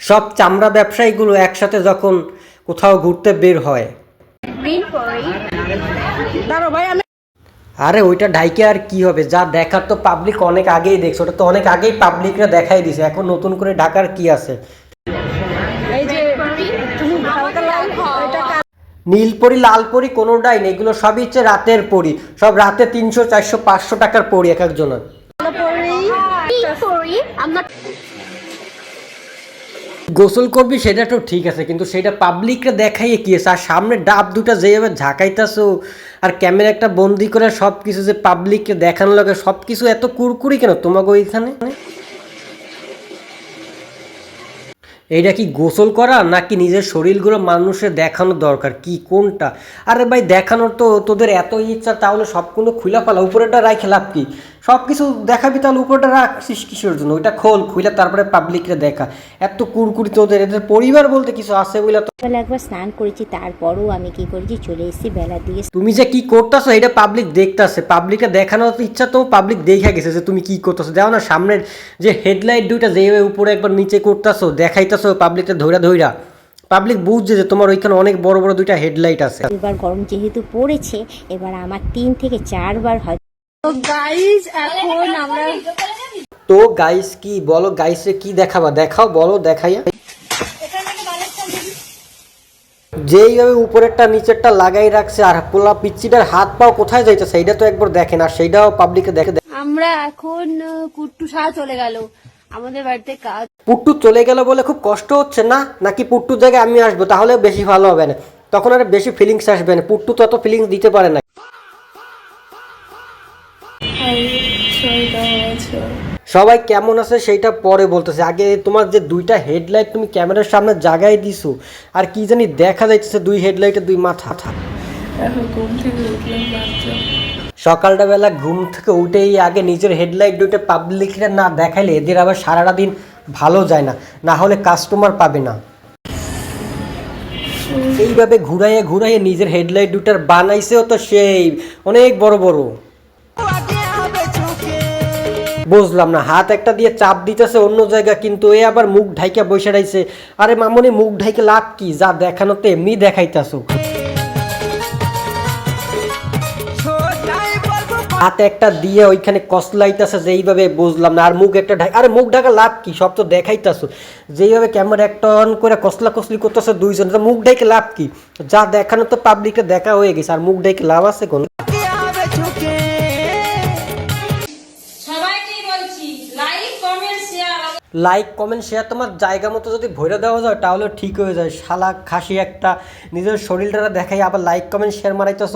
সব চামড়া ব্যবসায়ীগুলো একসাথে যখন কোথাও ঘুরতে বের হয়, আরে ওইটা ঢাইকে আর কি হবে, যা দেখার তো পাবলিক অনেক আগেই দেখছে, ওটা তো অনেক আগেই পাবলিকরা দেখাই দিছে, এখন নতুন করে ঢাকার কি আছে। নীলপরি লালপরি কোনোটাই নেই, এগুলো সবই হচ্ছে রাতের পরি, সব রাতে 300 400 500 টাকার পরি এক একজনের। গোসল করবি সেটা তো ঠিক আছে, কিন্তু সেটা পাবলিকরা দেখাইয়ে কি আছে, আর সামনে ডাব দুটা যেভাবে ঝাঁকাইতেছো আর ক্যামেরা একটা বন্দি করে সব কিছু যে পাবলিককে দেখানোর লাগে, সব কিছু এত কুরকুরি কেন তোমাকে ওইখানে? এইটা কি গোসল করা নাকি নিজের শরীরগুলো মানুষের দেখানো দরকার, কি কোনটা? আরে ভাই দেখানোর তো তোদের এত ইচ্ছা, তাহলে সবগুলো খুলে ফেলা, উপরেটা রাখে লাভ কি? সব কিছু দেখাবি তাহলে উপরেটা রাখছিস কিসের জন্য? ওইটা খোল, খুলে তারপরে পাবলিকরে দেখা। এত কুরকুরি তোদের, এদের পরিবার বলতে কিছু আছে বলে তো। একবার স্নান করেছি, তারপরও আমি কি করেছি, চলে এসেছি বেলার দিকে। তুমি যে কি করতেছো এটা পাবলিক দেখতেছে, পাবলিকে দেখানোর ইচ্ছা তো পাবলিক দেখা গেছে যে তুমি কি করতেছো। দেখো না সামনের যে হেডলাইট দুইটা যেভাবে উপরে একবার নিচে করতেছো, দেখাইতেছো পাবলিকটা ধৈরা ধৈরা, পাবলিক বুঝছে যে তোমার ওইখানে অনেক বড় বড় দুইটা হেডলাইট আছে। এবার গরম যেহেতু পড়েছে, এবার আমার 3 থেকে 4 বার হয়। তো গাইস এখন আমরা তো গাইস কি বলো, গাইসে কি দেখাবা, দেখাও বলো, দেখাইয়া। যেইভাবে উপরেরটা নিচেরটা লাগাই রাখছে, আর পোলা পিচ্চিটার হাত পাও কোথায় যাইতেছে সেইটা তো একবার দেখেন, আর সেইটাও পাবলিকে দেখে। আমরা এখন কুট্টু শাহ চলে গেল আমাদের বাড়িতে কাজ। পুট্টু চলে গেল বলে খুব কষ্ট হচ্ছে না, নাকি পুট্টুর জায়গায় আমি আসবো তাহলে বেশি ভালো হবে না, তখন আর বেশি ফিলিংস আসবে না, পুট্টু তো অত ফিলিংস দিতে পারে না। সবাই কেমন আছে সেইটা পরে বলতেছে, আগে তোমার যে দুইটা হেডলাইট তুমি ক্যামেরার সামনে জাগাই দিছো, আর কি জানি দেখা যাইতেছে দুই হেডলাইটে দুই মাথা। সকালটা বেলা ঘুম থেকে উঠেই আগে নিজের হেডলাইট দুইটা পাবলিকরা না দেখাইলে এদের আবার সারাটা দিন ভালো যায় না, না হলে কাস্টমার পাবে না। এইভাবে ঘুরাইয়ে ঘুরাইয়ে নিজের হেডলাইট দুটার বানাইছেও তো সেই অনেক বড় বড়। বুঝলাম না, হাত একটা দিয়ে চাপ দিতেছে অন্য জায়গা, কিন্তু এ আবার মুখ ঢাইকা বসে রাইছে। আরে মামনি মুখ ঢাইকে লাভ কি, যা দেখানোতে এমনি দেখাইতাছো। হাত একটা দিয়ে ওইখানে কসলাইতেছে যেইভাবে, বুঝলাম না। আর মুখ একটা আরে মুখ ঢাকা লাভ কি, সব তো দেখাইতেছো। যেইভাবে ক্যামেরা একটা অন করে কসলা কসলি করতেছে দুইজন, মুখ ঢাইকে লাভ কি? যা দেখানো তো পাবলিককে দেখা হয়ে গেছে, আর মুখ ঢাইকে লাভ আছে কোন? লাইক কমেন্ট শেয়ার তোমার জায়গা মতো যদি ভরে দেওয়া যায় তাহলে ঠিক হয়ে যায়। শালা খাসি একটা, নিজের শরীরটা দেখাই আবার লাইক কমেন্ট শেয়ার মারাইতেছ।